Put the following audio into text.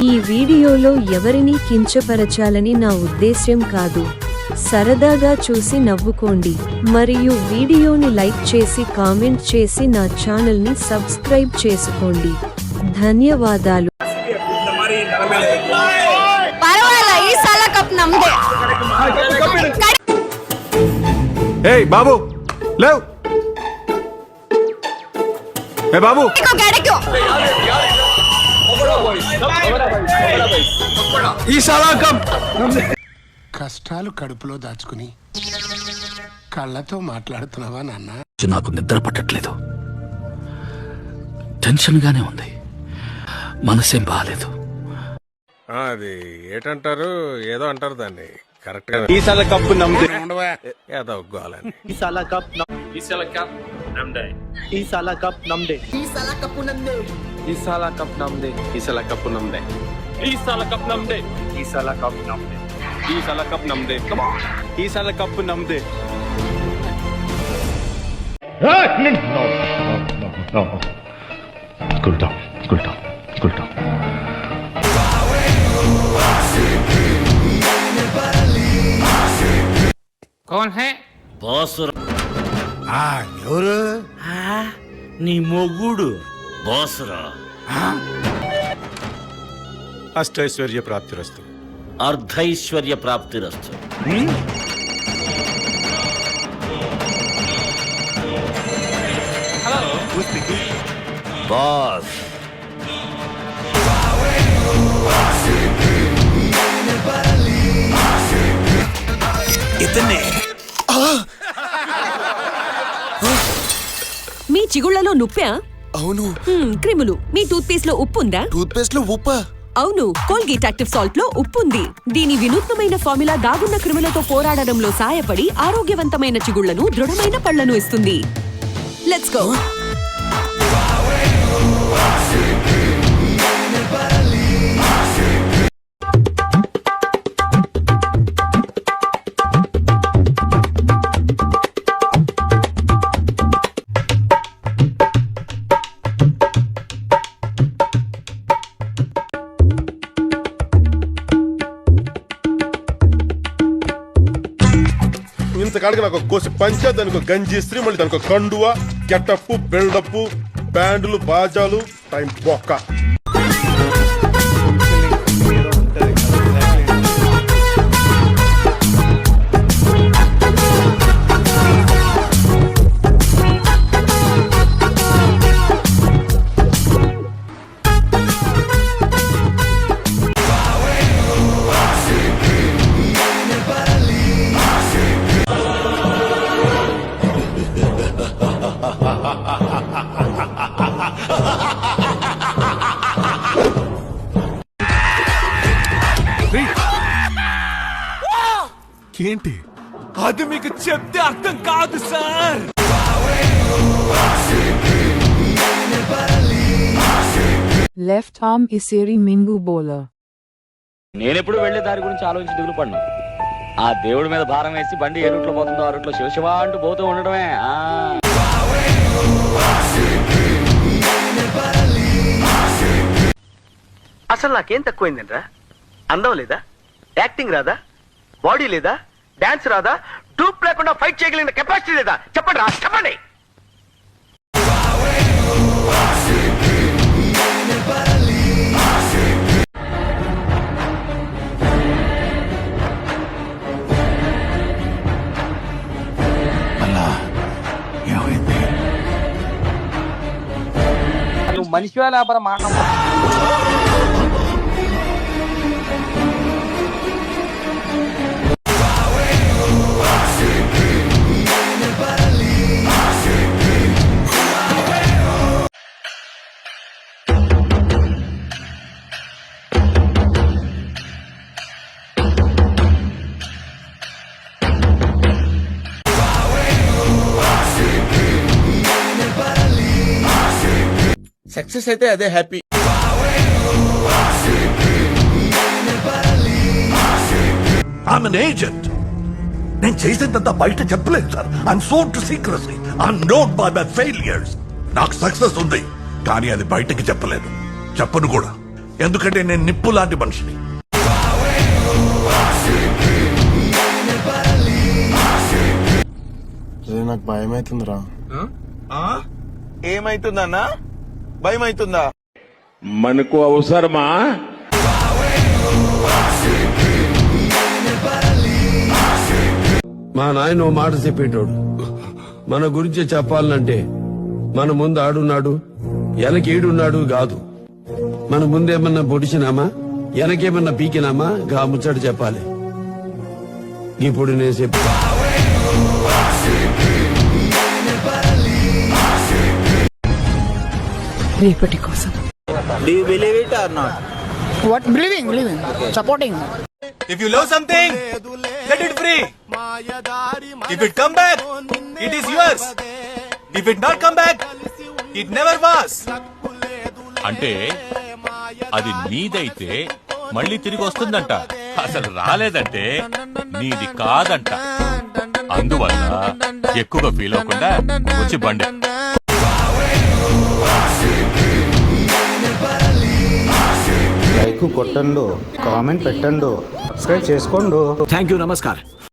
ఈ వీడియోలో ఎవరినీ కించపరచాలని నా ఉద్దేశ్యం కాదు. సరదాగా చూసి నవ్వుకోండి. మరియు వీడియోని లైక్ చేసి కామెంట్ చేసి నా ఛానల్ని సబ్స్క్రైబ్ చేసుకోండి. ధన్యవాదాలు. బాబు లేవ్. బాబు కష్టాలు కడుపులో దాచుకుని కళ్ళతో మాట్లాడుతున్నావా నాన్న? నాకు నిద్ర పట్టట్లేదు, టెన్షన్ గానే ఉంది, మనసేం బాగాలేదు. అది ఏటంటారు, ఏదో అంటారు దాన్ని కరెక్ట్ గా. ఈసాల కప్పు నమ్దే ఏదో ఒగ్గాలని. ఈసాల కప్ ఈసాల కప్ నమ్దే ఈసాల కప్ నమ్దే ఈసాల కప్పు నమ్దే ఈసాల కప్ నమ్దే ఈసాల కప్పు నమ్దే ఈసాల కప్ నమ్దే ఈసాల కప్ నమ్దే ఈసాల కప్ నమ్దే కమ్ ఆన్ ఈసాల కప్పు నమ్దే. No. Cool down. कौन है? బాస్ ఎవరు? నీ మొగుడు బాసురా. అష్టైశ్వర్య ప్రాప్తిరస్తు. అర్ధైశ్వర్య ప్రాప్తిరస్తు. బాస్ మీ చిగుళ్లలో నొప్పా? అవును. క్రిములు. మీ టూత్ పేస్ట్ లో ఉప్పు ఉందా? టూత్ పేస్ట్ లో ఉప్పా? అవును, కోల్గేట్ యాక్టివ్ సాల్ట్ లో ఉప్పు ఉంది. దీని వినూత్నమైన ఫార్ములా దాగున్న క్రిములతో పోరాడడంలో సాయపడి ఆరోగ్యవంతమైన చిగుళ్లను, దృఢమైన పళ్లను ఇస్తుంది. Let's go. ఇంతకాడికి నాకు కోసి పంచా, దానికి గంజి ఇస్త్రీ, మళ్ళీ దానికి కండువా, గెటప్, బిల్డప్, బ్యాండ్లు, బాజాలు, టైం బొక్క. ఏంటి అది? మీకు చెప్తే అర్థం కాదు సార్. లెఫ్ట్ ఆర్మ్ ఇసేరి మింగు బౌలర్. నేనెప్పుడు వెళ్లే దారి గురించి ఆలోచించి దిగులు పడ్ను. ఆ దేవుడి మీద భారం వేసి బండి ఏ రూట్లో పోతుందో ఆ రూట్లో శివశివ అంటూ పోతూ ఉండడమే. అసలు నాకేం తక్కువైందంట్రా? అందం లేదా? యాక్టింగ్ రాదా? బాడీ లేదా? డాన్స్ రాదా? ట్రూప్ లేకుండా ఫైట్ చేయగలిగిన కెపాసిటీ లేదా? చెప్పండి రా, చెప్పండి. నువ్వు మనిషి లేకపోతే మాట. సక్సెస్ అయితే అదే హ్యాపీ. I'm an agent. నేను చేసిందంతా బయట చెప్పలేదు sir. I'm sworn to secrecy. I'm known by my failures. నాకు సక్సెస్ ఉంది, కానీ అది బయటకి చెప్పలేదు, చెప్పను కూడా. ఎందుకంటే నేను నిప్పు లాంటి మనిషిని. నాకు భయం అవుతుందిరా. ఏమైతుందన్నా? భయం అవుతుందా? మనకు అవసరమా? మా నాయన ఓ మాట చెప్పేటోడు, మన గురించి చెప్పాలంటే మన ముందు ఆడున్నాడు వెనకేడున్నాడు కాదు, మన ముందేమన్నా పొడిచినామా వెనకేమన్నా పీకినామా గా ముచ్చట చెప్పాలి. ఇప్పుడు నేను చెప్పి రేపటి కోసం. Do you believe it or not? What? Believing. Supporting. If you love something, let it free. If it come back, it is yours. If it not come back, it never was. అంటే అది నీదైతే మళ్ళీ తిరిగి వస్తుందంట, అసలు రాలేదంటే నీది కాదంట. అందువల్ల ఎక్కువగా ఫీల్ అవ్వకుండా వచ్చి బండి. లైక్ కొట్టండు, కామెంట్ పెట్టండు, సబ్స్క్రైబ్ చేసుకోండు. థ్యాంక్ యూ, నమస్కారం.